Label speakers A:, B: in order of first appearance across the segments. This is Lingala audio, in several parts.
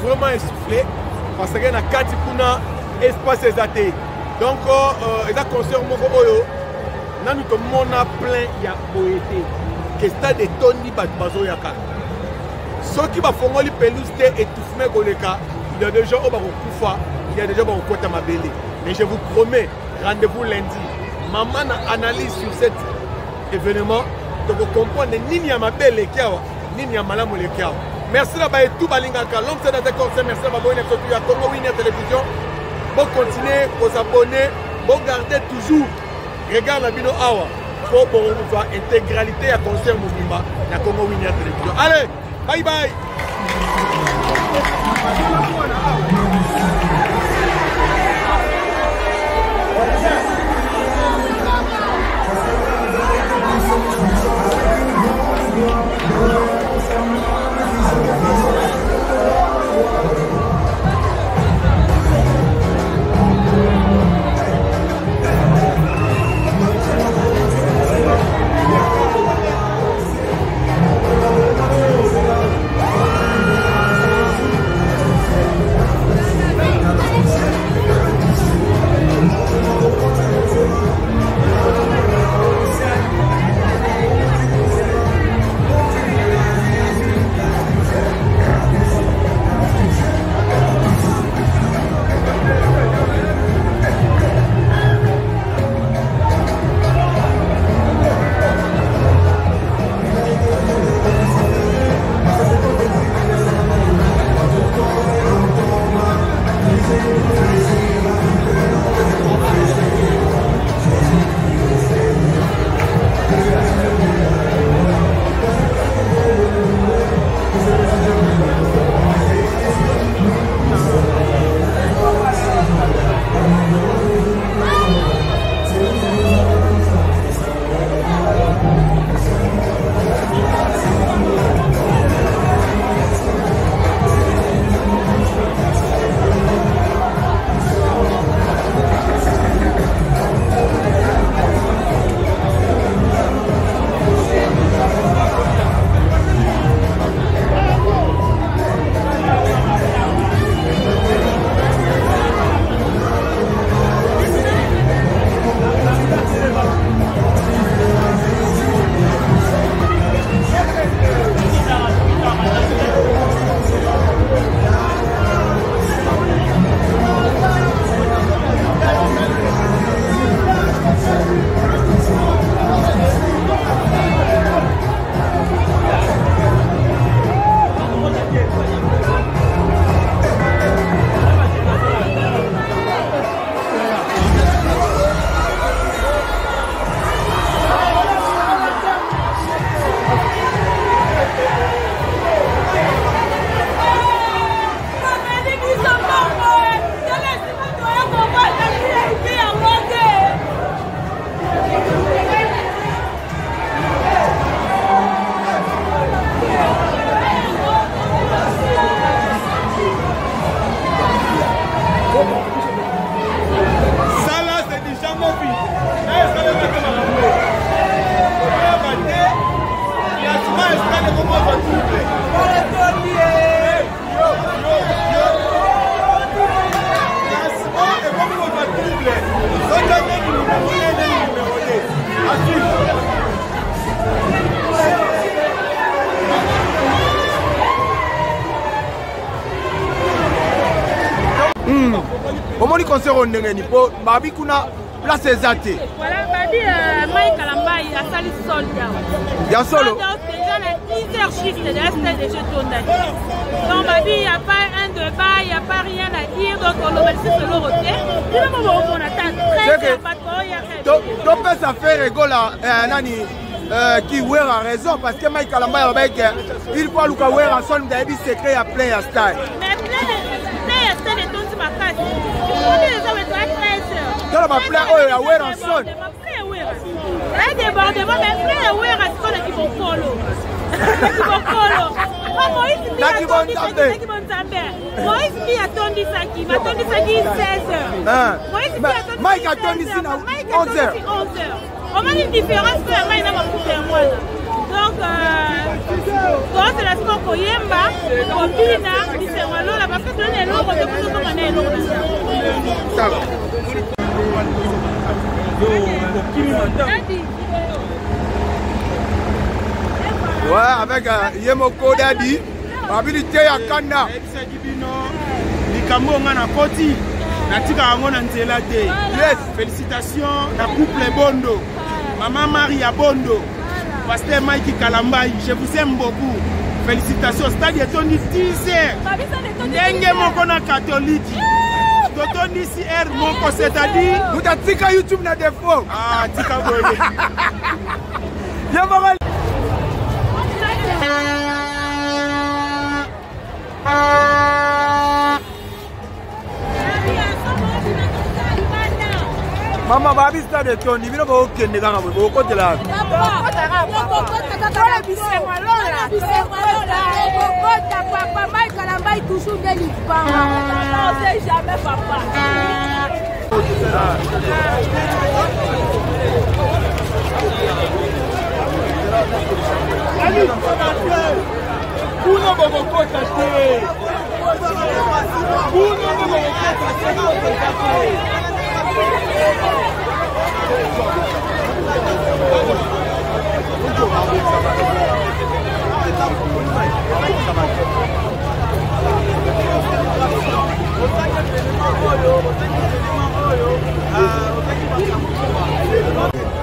A: vraiment essoufflé parce que na kati kuna espace ezate. Donc eza concert moko oyo nanu to mona plein ya boyete que stade de Tony bazo yaka. Ceux qui va fongoli pelouse te étouffement koleka, il y a des gens au bako kufa, il y a des gens au kota mabele. Mais je vous promets, rendez-vous lundi. Maman analyse sur cet événement, donc vous comprenez ni ya mabele kiawa, ni ya malamu le kiawa. Merci là-bas et tout balingaka. L'homme c'est dans ce conseil, merci là-bas bonne surtout à Congo Winner Télévision. Bon continuer, vous abonner, bon garder toujours. Regarde la vidéo awa. Pour voir intégralité à concert Mouvimba, la Congo Winner Télévision. Allez, bye bye.
B: Comment les concerts ont été pour Babi Kuna place exacte.
C: Voilà, Babi Mike Kalamba il a sali sol.
B: Il y a solo.
C: Déjà les 10 heures shift de reste des jeux tournés. Donc Babi il n'y a pas un débat, il n'y a pas rien à dire donc on va laisser le roter. Dis le moment où on attend. Très pas trop.
B: Donc ça fait rigola nani qui ouais a raison parce que Mike Kalamba il faut Luka ouais en son d'avis secret à plein à style.
C: Mais plein à style de tout ma case. On est les hommes de 13 heures.
B: Dans la plein oh ya ouais en son.
C: Un débordement mais plein ouais à ce qui vont follow. Qui vont follow. Moïse qui attendu ça qui m'attendit ça qui 16 heures.
B: Mike attendu ça 11 heures.
C: On a une différence que la main n'a pas coupé moi. Donc, quand c'est la sport Koyemba, Kopina, c'est moi là parce
B: Ouais, avec Yemoko Dadi, habilité à Kanda.
D: Yes, félicitations à couple Bondo, maman Maria Bondo, pasteur Mikey Kalambai, je vous aime beaucoup. Félicitations, stade est Tony Tissé, Nenge Mokona catholique. Totoni si R Moko c'est-à-dire.
B: Vous t'as tika YouTube na défaut.
D: Ah, tika boye.
B: Yamara. Mama babi stade Tony, bino ba okende kaka bo kote la.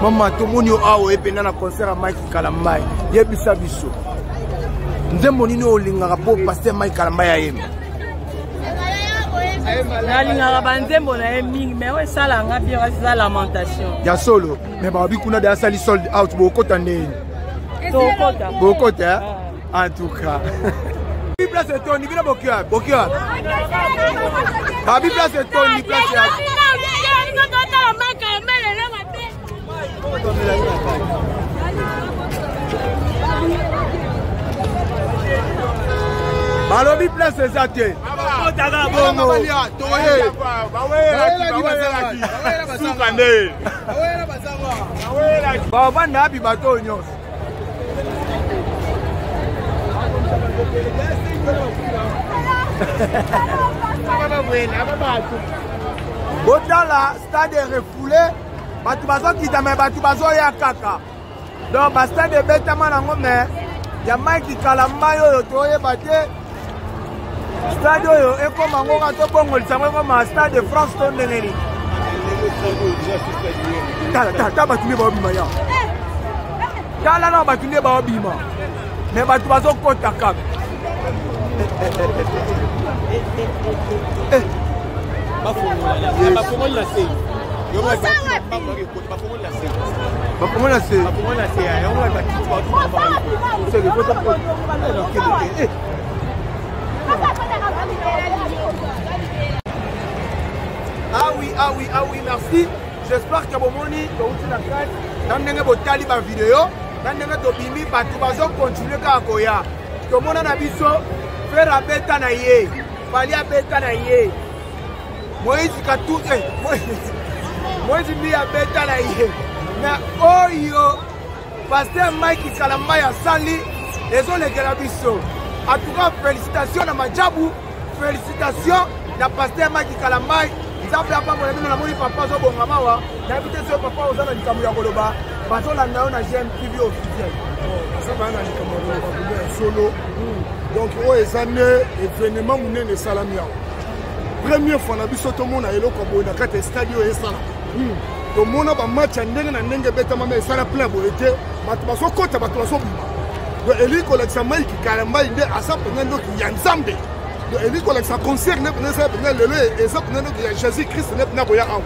B: Mama tomoni awo ependa na concert à Mike Kalambai yebisa biso nzembo nini olingaka po pasteur Mike Kalambai ayemba
C: nalingaka banzembo na ye mingi mais oesalanga bien eza lamentation
B: ya solo mais babi kuna da sali sold out bokota ndeni bokota en tout cas place Tony bina bokia babi place Tony place ya balobi place ezate bavanda abi bato nyonso botala stade refoulé bato bazokita me bato bazoya kaka donc bastade ebetama nango me ya Mike Kalambai oyo toyeba te stade oyo ekoma ngo ka tobongolisa ngo ekoma stade de France to ndenge nini tala bato nde baobima ya tala na bato nde baobima me bato bazokota kaka Ah oui, merci. J'espère que Bomoni, dans botali ba vidéo, dans tobimi batu bazo continuer ka koya. Tomona na biso faire beta na ye. Bali beta na ye. Moïse Katoué. Moïse mi beta na ye. Mais oyo pasteur Mike Kalambai a sali désolé que la biso. En tout cas, félicitations à Majabu, félicitations à pasteur Mike Kalambai. Ils ont fait un peu de papa zo bongamawa. D'habitude ce papa aux ana likamu ya koloba. Bazo la naona GMTV officiel.
A: Ça va na likamu ya koloba solo. Donc o ezane événement munene salamia. Première fois na biso to mona eloko boye na kate stade o esala. To mona ba match ndenge na ndenge beta mama esala plein boete. Bato baso kota bato baso bima. Donc eliko la Mike Kalambai nde asa pengendo ki ya nzambe. Eliko la concert ne pena sa pena lelo et ça pena que Jésus Christ ne pena boya awa.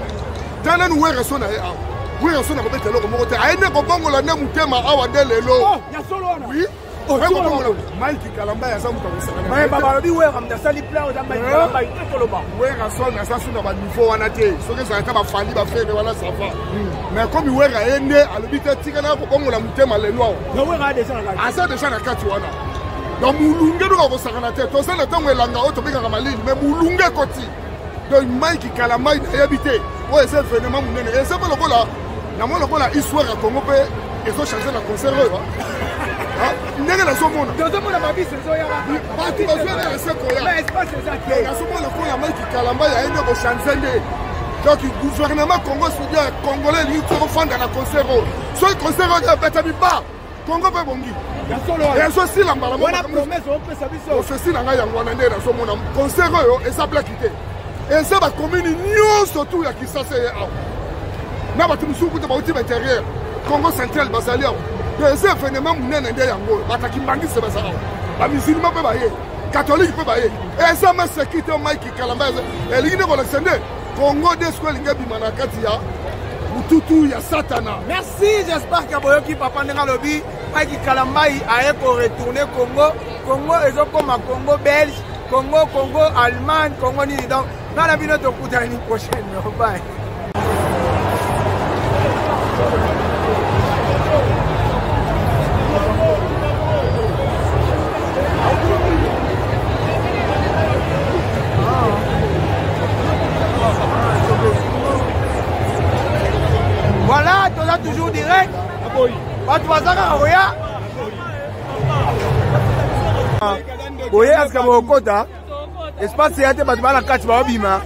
A: Tana nu wera so na e awa. Wera so na ko betelo ko mokote. Aine ko bongola na mutema awa de lelo.
B: Oh, ya solo na.
A: Oui. Oh, ko bongola. Mike Kalambai ya sa muta ko sala.
B: Mais baba bi wera mda sali plan o da Mike Kalambai to koloba.
A: Wera so na sa suna ba niveau wana te. So que ça ta ba fali ba faire wala ça va. Mais comme wera ene alobita tika na ko bongola mutema lelo awa.
B: Ya wera de ça na.
A: Asa de ça na kati wana. Donc mulunge do ko sakana te to sala tango elanga o to bika ka malini mais mulunge koti donc Mike Kalambai na habité o ese événement munene et ça pas lokola na mo lokola histoire ya Congo pe et so changer la concert
B: ndenge nazomona
A: tozomona babi saison ya
B: bato bazwela ese koya
A: mais espace eza te
B: nazomona kola maiki kalamba yaende kochange nde donc gouvernement congo sodia congolais elingi kokofanda na concert oyo soki concert oyo ebetami ba congo mpe bongi ezosila mbala ofesi na ngai yango wana nde nazomona concert oyo eza blaki te eza bacommune nyonso tu ya kisasa ye awa na bato mosusu kuta bauti baintérieur congo central bazali awa eza événement monene nde yango oyo bataki mbangise baza awa bamisilima mpe baye catholique mpe baye eza masekite maiki kalamba elingi nde kolakisa nde congo desko elingi ebima na kati ya mututu ya satana.
A: Merci, j'espère que boyoki papa ndenge alobi Maiki Kalambai aye ko retourner Congo. Congo ezokoma Congo belge, Congo Allemagne, Congo nini donc na la bino to kuta l'année prochaine. Bye. Voilà, tu as toujours direct. Tu vas à Roya. Oui, est-ce que vous avez espace c'est tu vas la carte bima.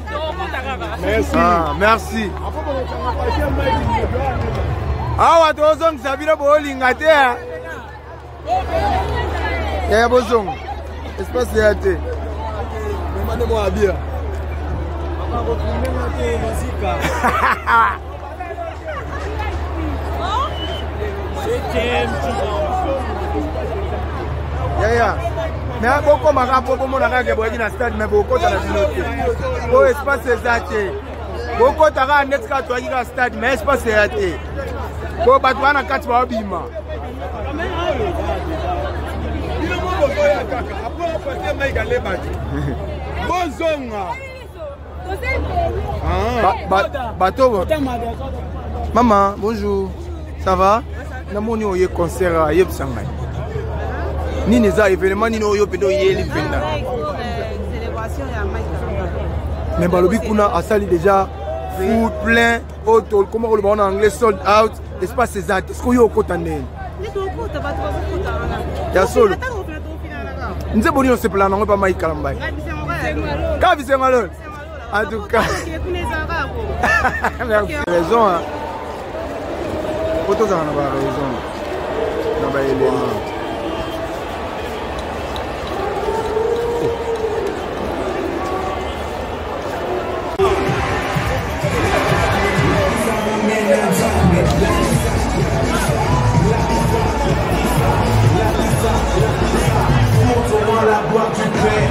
A: Merci. Merci. Ah, wa tozong sabira bolinga te. Eh bozong. Espace c'est tu. Demandez-moi à bien. Yeah. Mais beaucoup m'a beaucoup mon arrêt pour aller stade mais beaucoup dans la ville. Oh espace c'est ça. Beaucoup t'as net quand tu vas stade mais espace c'est ça. Ko batwa na kati ba bima. Bateau. Maman, bonjour. Ça va? Namoni oye concert à Yepsangay. Ni neza événement ni no yo pedo yeli penda. Célébration ya Maïka. Mais balobi kuna asali déjà food plein auto comment on le en anglais sold out espace exact. Est-ce que yo kotandene? Ni to kota ba to kota wana. Ya solo. Nze boni on se plan ngo pa Maïka Kalambai. Ka bisengalo. En tout cas. Merci. Raison hein. Photos en avoir raison. Non bah il est
E: la boîte du père,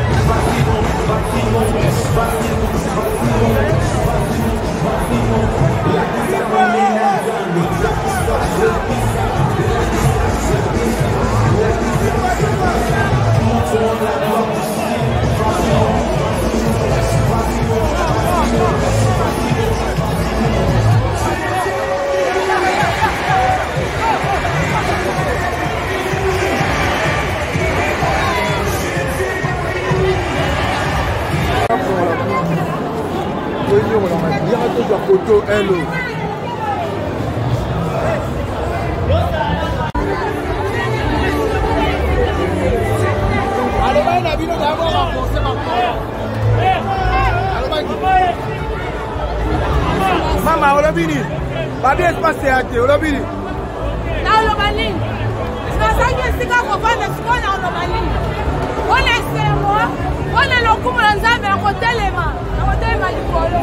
B: photo hello. Mama, olobini. Babi espace ate, olobini.
C: Na olobani. Sasa sika kofanya sikona olobani. Ona semo, ona lokumu nzambe na kotelema. Na kotelema likolo.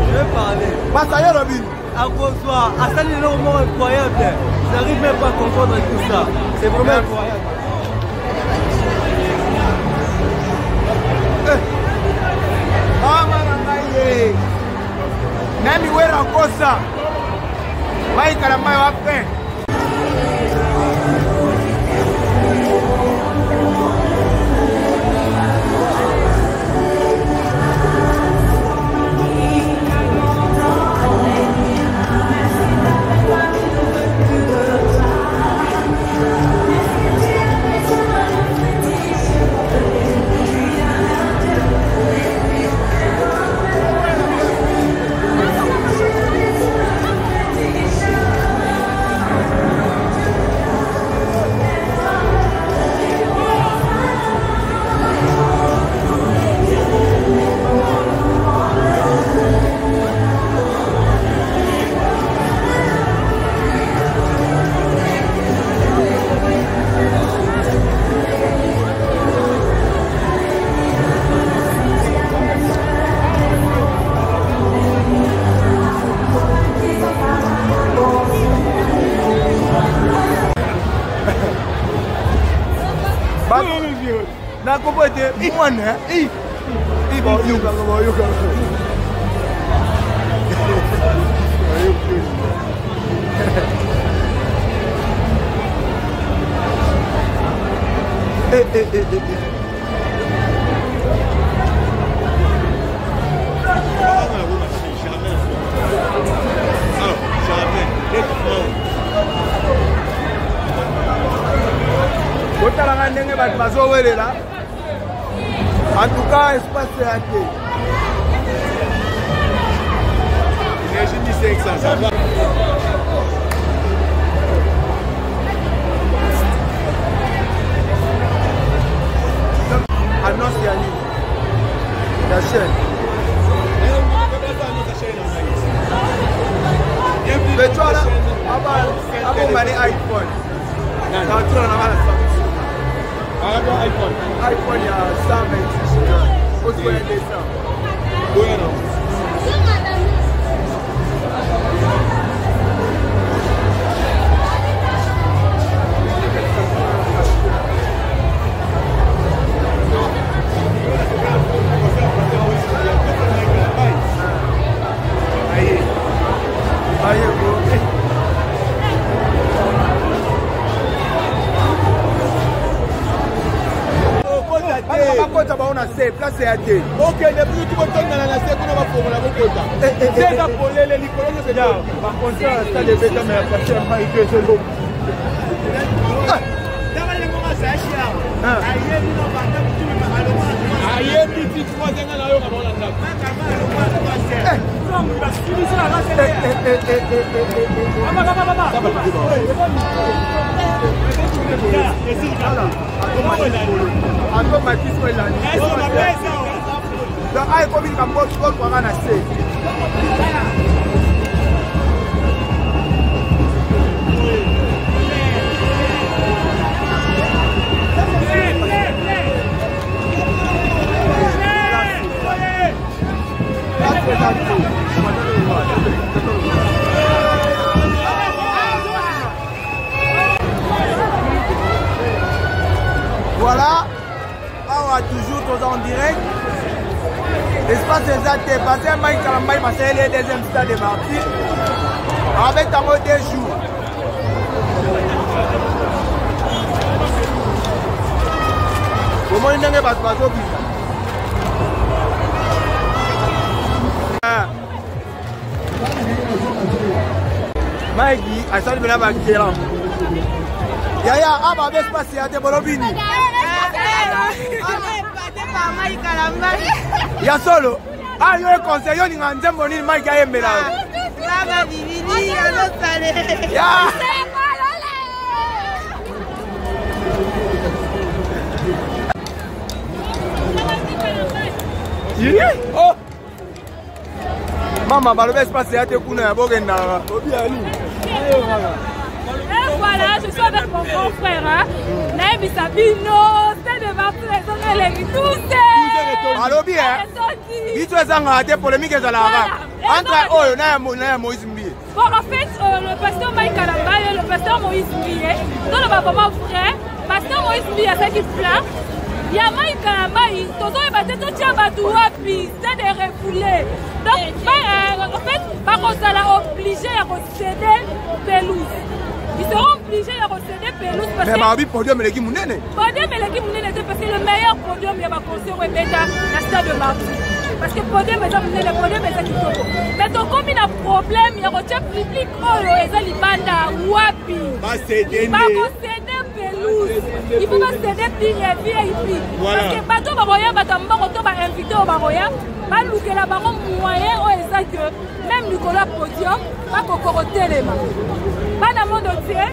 E: Je vais parler.
B: Basta olobini.
E: À cause à ça les moments incroyables. J'arrive même pas à comprendre tout ça. C'est vraiment incroyable.
B: Mama ngai. Nami wera kosa. Maiki Kalambai wape. de mwana. Bon, yoga. En tout cas, espace est raté.
A: Énergie 1500, ça va.
B: Annonce Yannick. La chaîne. Mais tu vois là, avant d'aller iPhone. iPhone, il y a 126 gigas. Au-dessus de 200. Place est à thé.
A: Ok, depuis tout le temps, on a lancé qu'on va faire la bocota. C'est la polée, les licornes, c'est là.
B: Par contre, ça les bêtes, mais parce que pas que c'est l'eau.
A: Aïe, petit troisième à la hora, on a
B: Voilà, on a toujours tous en direct. L'espace exact, passé Mike Kalambaï, passé le deuxième stade de Martyr. Avec un mot 2 jours. Comment il n'y a pas de bateau? Mike, à ça, il y a un qui est là. Yaya, aba bes passé à te bolobini. Ya solo. Ah, yo conseil yo ninga nzembo ni Mike ayembela.
C: Baba bibili alosale.
B: Ya. Oh. Mama, balobes passé à te kuna ya bogenda. Obi ali.
C: Voilà, je suis avec mon grand frère. Naïbi Sabino, c'est de Martyr, les tous.
B: Allô bien. Il doit s'en des polémiques à la entre Oyo et Moïse Mbié.
C: Bon, en fait, le pasteur Mike Kalamba et le pasteur Moïse Mbié, dans le vraiment vrai, pasteur Moïse Mbié, c'est qui plaint. Il y a Mike Kalamba, tout est battu, tout est battu, c'est de refouler. Donc, en fait, par contre, ça l'a obligé à céder pelouse. Ils seront obligés de recéder pelouse parce que...
B: Mais Babi, podium, il est qui mounene.
C: Podium, il est qui mounene, parce que le meilleur podium, il y a ma concert et bêta, la stade de Martyr. Parce que podium, il y a le podium, il y a qui toko. Mais donc, comme il y a un problème, il y a un public, oh, il y a l'ibanda, wapi.
A: Pas céder.
C: Pas concéder pelouse. Il faut pas céder VIP. Parce que bateau Baroya, bateau Baroto va inviter au Baroya. Va louer la baron moyen, oh, et ça que même Nicolas Podium va cocoroter les mains. Pas dans le monde entier,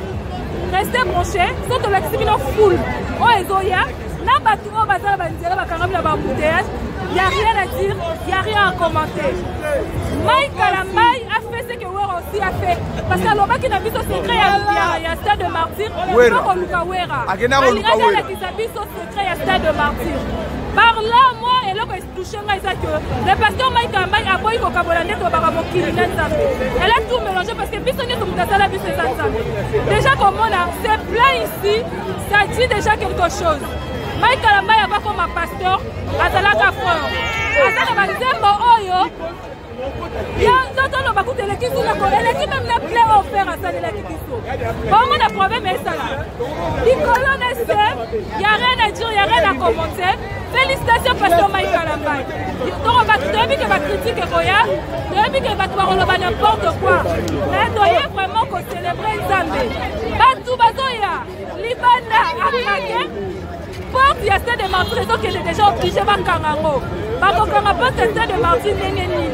C: restez branchés, surtout l'activité full. Oh, et Zoya, n'a pas tout, on va faire la bouteillage. Il n'y a rien à dire, il n'y a rien à commenter. Mike Kalambaï a fait ce que Wera aussi a fait. Parce que l'homme qui n'a vu son secret, il y a stade de Martyr. Wera. Il a vu son secret, il y a stade de Martyr. Par là, moi, et là, je touche le pasteur Mike Kalambaï a pris au Cabolande au Baramoki. Elle a tout mélangé parce que Bissonnet au Moutasala, déjà, comme on a, c'est plein ici, ça dit déjà quelque chose. Mike Kalambaï a pas comme un pasteur azalaka fort azala banzembo oyo ya nzoto lo bakuteleki suna ko eleki même na play offert asalelaki biso bongo na problème esala likolo na se ya rien à dire ya rien à commenter. Félicitations pasteur Mike Kalambai. Depuis que ma critique est roya, depuis que ma parole n'importe quoi, mais doyez vraiment qu'on célèbre Zambé. Batou Bazoya, Libana a craqué. Porte il y a cette démonstration qu'elle est déjà obligée par Kangango. Parce qu'on n'a pas cette démonstration Nengenini.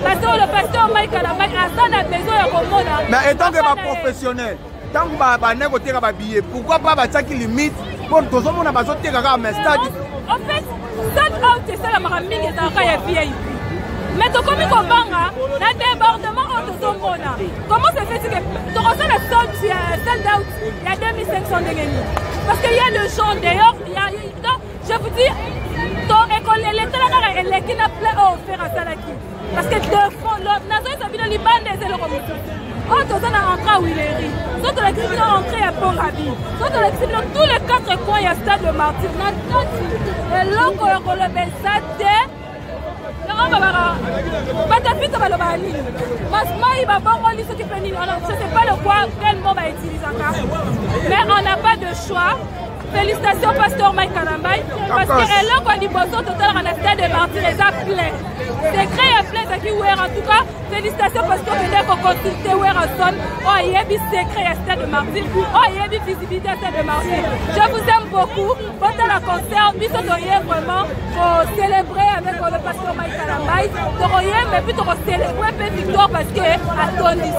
C: Parce que le pasteur Mike Kalambai a ça dans besoin de Romona.
B: Mais étant que ma professionnel, tant que ma négocie va billet, pourquoi pas ma qui limite pour tout le monde a besoin de stade.
C: En fait, stand out c'est ça la maraming et ça va VIP. Mais tu comme Kobanga, la débordement entre ton mona. Comment ça fait que tu reçois la stand out, il y a 2500 dégâts. Parce qu'il y a le champ d'ailleurs, donc je vous dis, ton école l'état elle est qui n'a pas offert à Salaki. Parce que de fond, l'Azoi ça vient de Liban des ailes remontées. Oh, tu as entré à Willery, tu as entré à Pont-Rabi, tu as dans tous les 4 coins, il y a stade de Martyr. Et là, on le met ça, je ne sais pas le quoi, quel mot va utiliser encore. Mais on n'a pas de choix. Félicitations, pasteur Mike Kalambai. Parce que là, quand il bosse total, on a stade de Martyr, les a plein. C'est créé à plein qui ouer. En tout cas, félicitations, pasteur Bédé, qu'on consulte ouer en son. Oh, il y a des secrets à stade de Martyr. Oh, il y a des visibilités à stade de Martyr. Je vous aime beaucoup. Bonne la concert. Nous sommes vraiment pour célébrer avec le pasteur Mike Kalambai. Mais puis, pour célébrer la victoire parce que à Tony.